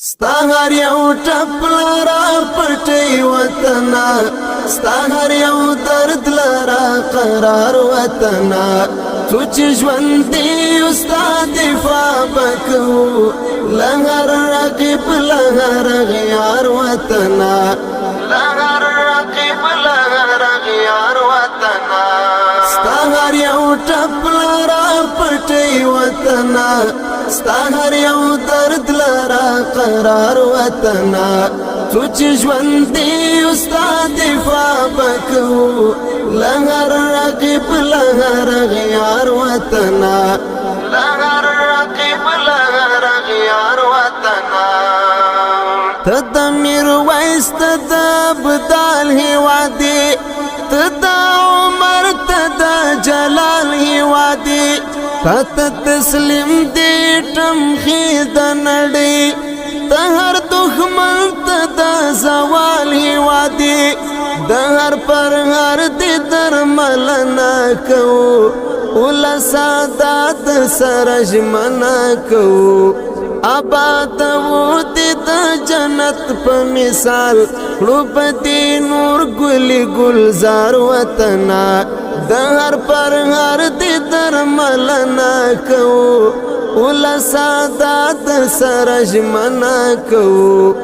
ستا هر یو ټپ لرا پټي وطنا، ستا هر یو درد لرا قرار وطنا. تو چې ژوند دی استاد دفاع بکو لهر رقیب لهر غیار وطنا، لهر رقیب لهر غیار وطنا. ستا هر یو ټپ لرا پټي وطنا، ستا هر یو درد لرا قرار وطنا. تو چې ژوند دی استاد دفاع بکو لهر رقیب لهر غیار وطنا، لهر رقیب لهر غیار وطنا. تد میرویس تد ابدال هیوادی، تد عمر تد جلال هیوادی. تا تسلیم دی تمخی د نړۍ، د هر دښمن ته د زوال هیوادي. د هر پر هر دی درملنه کوو ول سادات سره ژمنه کوو. آباد و دی د جنت په مثال کړو په دې نور ګلي ګلزار وطنا. د هر پر هر دی درملنه کوو ول سادات سره ژمنه کوو.